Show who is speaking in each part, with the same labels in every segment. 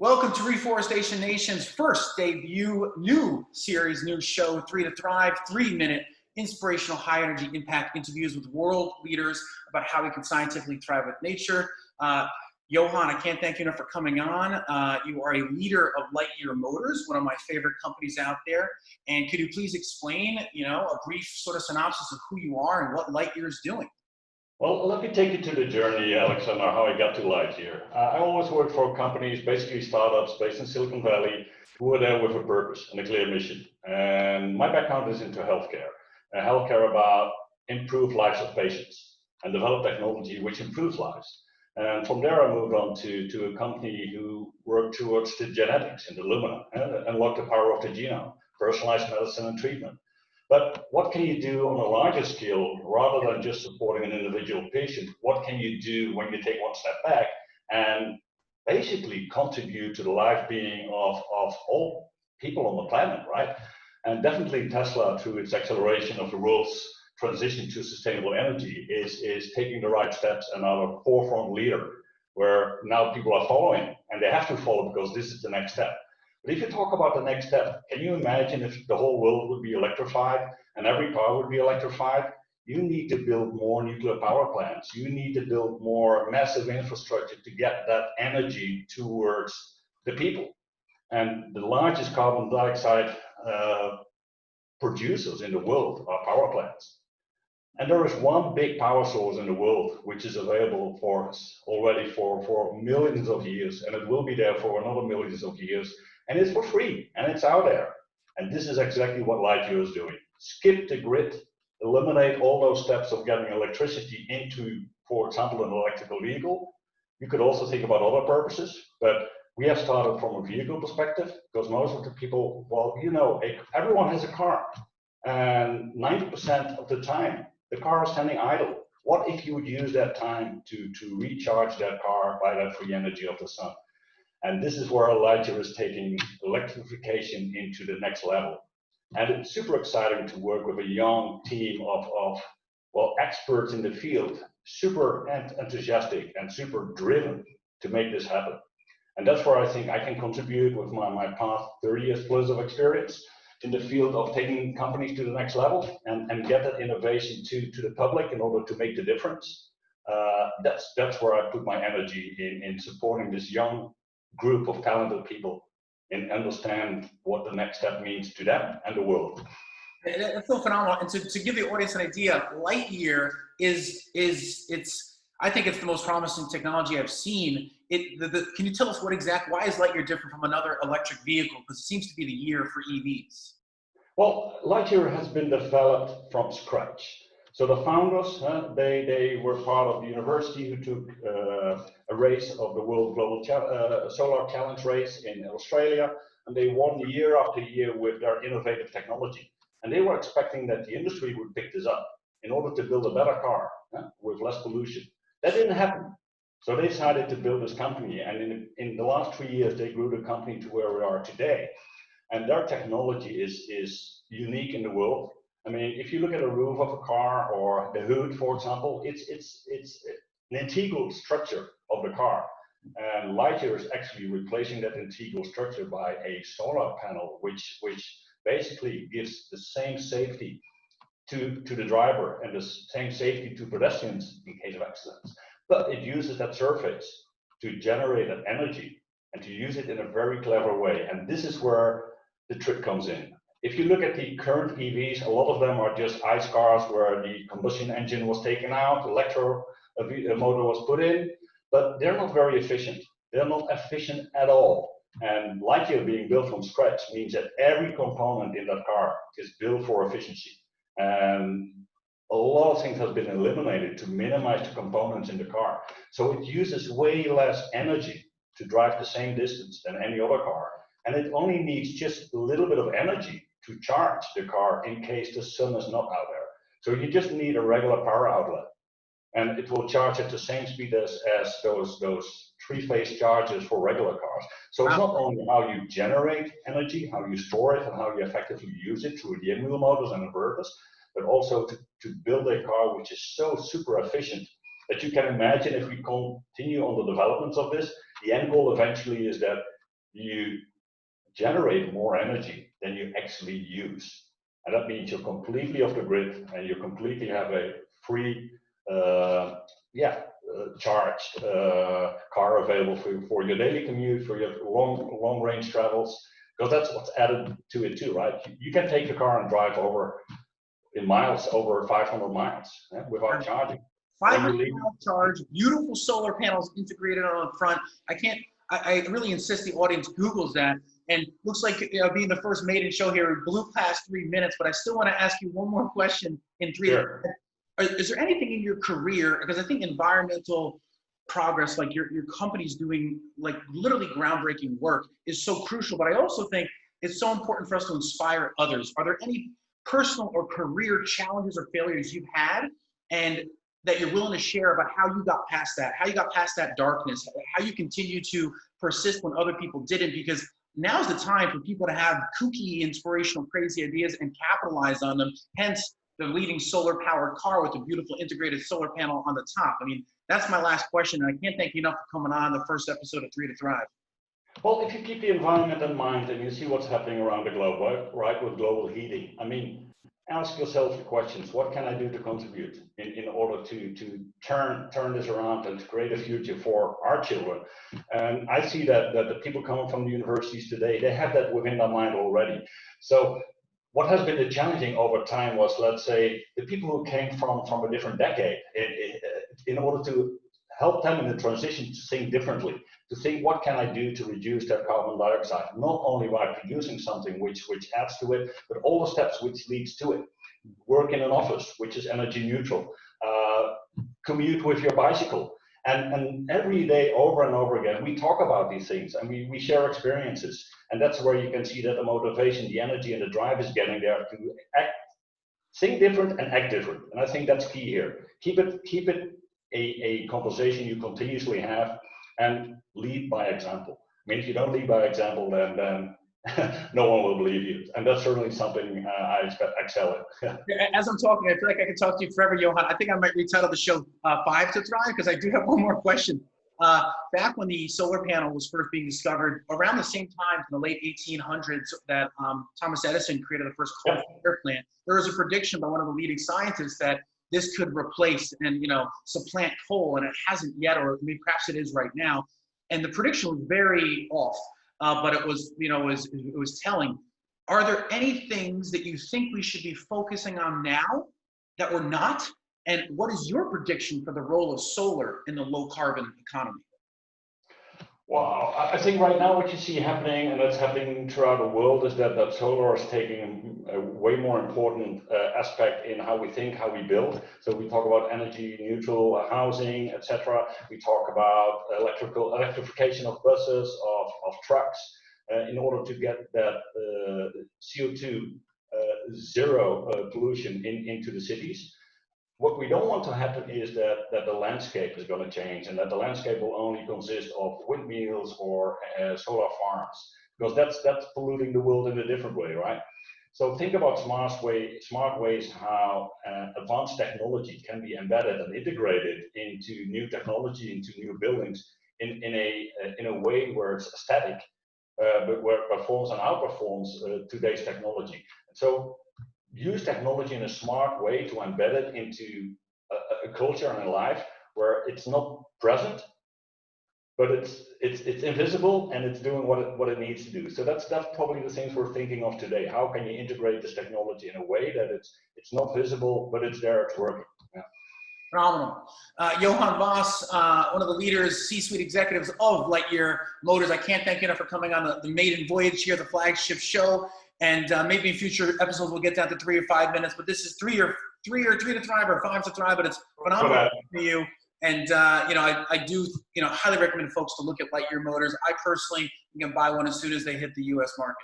Speaker 1: Welcome to Reforestation Nation's first debut new series, new show, 3 to Thrive, 3-minute inspirational high energy impact interviews with world leaders about how we can scientifically thrive with nature. Johan, I can't thank you enough for coming on. You are a leader of Lightyear Motors, one of my favorite companies out there. And could you please explain, a brief sort of synopsis of who you are and what Lightyear is doing?
Speaker 2: Well, let me take you to the journey, Alexander, how I got to Lightyear. I always worked for companies, basically startups based in Silicon Valley, who were there with a purpose and a clear mission. And my background is into healthcare. Healthcare about improved lives of patients and develop technology which improves lives. And from there, I moved on to a company who worked towards the genetics and the Lumina and unlock the power of the genome, personalized medicine and treatment. But what can you do on a larger scale, rather than just supporting an individual patient? What can you do when you take one step back and basically contribute to the life being of all people on the planet, right? And definitely Tesla, through its acceleration of the world's transition to sustainable energy, is taking the right steps and are a forefront leader, where now people are following, and they have to follow because this is the next step. But if you talk about the next step, can you imagine if the whole world would be electrified and every car would be electrified? You need to build more nuclear power plants. You need to build more massive infrastructure to get that energy towards the people. And the largest carbon dioxide producers in the world are power plants. And there is one big power source in the world which is available for us already for millions of years, and it will be there for another millions of years. And it's for free, and it's out there. And this is exactly what Lightyear is doing. Skip the grid, eliminate all those steps of getting electricity into, for example, an electrical vehicle. You could also think about other purposes, but we have started from a vehicle perspective, because most of the people, everyone has a car. And 90% of the time, the car is standing idle. What if you would use that time to recharge that car by that free energy of the sun? And this is where Lightyear is taking electrification into the next level. And it's super exciting to work with a young team of experts in the field, super enthusiastic and super driven to make this happen. And that's where I think I can contribute with my past 30 years plus of experience in the field of taking companies to the next level and get that innovation to the public in order to make the difference. That's where I put my energy in supporting this young group of talented people and understand what the next step means to them and the world.
Speaker 1: It's so phenomenal. And to give the audience an idea, Lightyear I think it's the most promising technology I've seen. Can you tell us why is Lightyear different from another electric vehicle? Because it seems to be the year for EVs.
Speaker 2: Well, Lightyear has been developed from scratch. So the founders, they were part of the university who took a race of the World Global Solar Challenge race in Australia, and they won year after year with their innovative technology. And they were expecting that the industry would pick this up in order to build a better car with less pollution. That didn't happen. So they decided to build this company, and in the last 3 years, they grew the company to where we are today. And their technology is unique in the world. I mean, if you look at a roof of a car or the hood, for example, it's an integral structure of the car. And Lightyear is actually replacing that integral structure by a solar panel, which basically gives the same safety to the driver and the same safety to pedestrians in case of accidents. But it uses that surface to generate that energy and to use it in a very clever way. And this is where the trick comes in. If you look at the current EVs, a lot of them are just ICE cars where the combustion engine was taken out, electro motor was put in, but they're not very efficient. They're not efficient at all. And Lightyear being built from scratch means that every component in that car is built for efficiency. And a lot of things have been eliminated to minimize the components in the car. So it uses way less energy to drive the same distance than any other car. And it only needs just a little bit of energy to charge the car in case the sun is not out there. So you just need a regular power outlet. And it will charge at the same speed as those three-phase chargers for regular cars. So it's not only how you generate energy, how you store it, and how you effectively use it through the wheel motors and inverters, but also to build a car which is so super efficient that you can imagine if we continue on the developments of this, the end goal eventually is that you generate more energy than you actually use. And that means you're completely off the grid and you completely have a free, charged car available for your daily commute, for your long range travels, because that's what's added to it too, right? You can take the car and drive over 500 miles without charging.
Speaker 1: 500-mile charge, beautiful solar panels integrated on the front. I really insist the audience Googles that. And looks like, being the first maiden show here, we blew past 3 minutes, but I still want to ask you one more question in 3
Speaker 2: Sure.
Speaker 1: minutes. Is there anything in your career, because I think environmental progress, like your company's doing like literally groundbreaking work, is so crucial, but I also think it's so important for us to inspire others. Are there any personal or career challenges or failures you've had and that you're willing to share about how you got past that, how you got past that darkness, how you continue to persist when other people didn't? Because now's the time for people to have kooky, inspirational, crazy ideas and capitalize on them. Hence the leading solar powered car with a beautiful integrated solar panel on the top. I mean, that's my last question. And I can't thank you enough for coming on the first episode of 3 to Thrive.
Speaker 2: Well, if you keep the environment in mind and you see what's happening around the globe, right, with global heating, I mean, ask yourself the questions: what can I do to contribute in order to turn this around and to create a future for our children? And I see that the people coming from the universities today, they have that within their mind already. So what has been challenging over time was, let's say, the people who came from a different decade, in order to help them in the transition to think differently, to think what can I do to reduce that carbon dioxide, not only by producing something which adds to it, but all the steps which leads to it. Work in an office, which is energy neutral, commute with your bicycle. And every day, over and over again, we talk about these things and we share experiences. And that's where you can see that the motivation, the energy, and the drive is getting there to think different and act different. And I think that's key here. Keep it a conversation you continuously have, and lead by example. I mean, if you don't lead by example, then no one will believe you. And that's certainly something I excel in.
Speaker 1: As I'm talking, I feel like I could talk to you forever, Johan. I think I might retitle the show 5 to Thrive, because I do have one more question. Back when the solar panel was first being discovered, around the same time in the late 1800s that Thomas Edison created the first coal-fired plant, there was a prediction by one of the leading scientists that this could replace and supplant coal, and it hasn't yet, or maybe perhaps it is right now. And the prediction was very off, but it was it was telling. Are there any things that you think we should be focusing on now that we're not? And what is your prediction for the role of solar in the low carbon economy?
Speaker 2: Well, I think right now what you see happening, and that's happening throughout the world, is that solar is taking a way more important aspect in how we think, how we build. So we talk about energy neutral housing, etc. We talk about electrification of buses, of trucks, in order to get that CO2 zero pollution into the cities. What we don't want to happen is that the landscape is going to change, and that the landscape will only consist of windmills or solar farms, because that's polluting the world in a different way, right? So think about smart ways how advanced technology can be embedded and integrated into new technology, into new buildings in a way where it's aesthetic, but where it performs and outperforms today's technology. So use technology in a smart way to embed it into a culture and a life where it's not present, but it's invisible and it's doing what it needs to do. So that's probably the things we're thinking of today. How can you integrate this technology in a way that it's not visible, but it's there, it's working. Yeah.
Speaker 1: Phenomenal. Johan Voss, one of the leaders, C-suite executives of Lightyear Motors. I can't thank you enough for coming on the maiden voyage here, the flagship show. And maybe in future episodes we'll get down to 3 or 5 minutes. But this is 3 to Thrive or 5 to Thrive. But it's phenomenal for you. And I do highly recommend folks to look at Lightyear Motors. I personally can buy one as soon as they hit the U.S. market.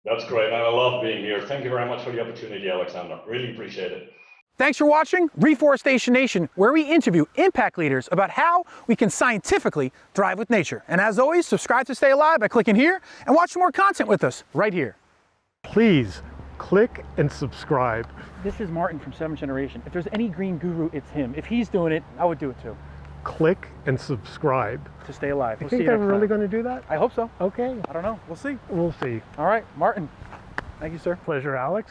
Speaker 2: That's great. I love being here. Thank you very much for the opportunity, Alexander. Really appreciate it.
Speaker 3: Thanks for watching Reforestation Nation, where we interview impact leaders about how we can scientifically thrive with nature. And as always, subscribe to stay alive by clicking here and watch more content with us right here.
Speaker 4: Please click and subscribe.
Speaker 3: This is Martin from 7th Generation. If there's any green guru, it's him. If he's doing it, I would do it too.
Speaker 4: click and subscribe.
Speaker 3: To stay alive.
Speaker 4: I
Speaker 3: We'll see
Speaker 4: think
Speaker 3: you
Speaker 4: they're
Speaker 3: next
Speaker 4: really
Speaker 3: time.
Speaker 4: going to do that?
Speaker 3: I hope so.
Speaker 4: Okay,
Speaker 3: I don't know. We'll see.
Speaker 4: we'll see.
Speaker 3: All right, Martin. Thank you, sir.
Speaker 4: Pleasure, Alex.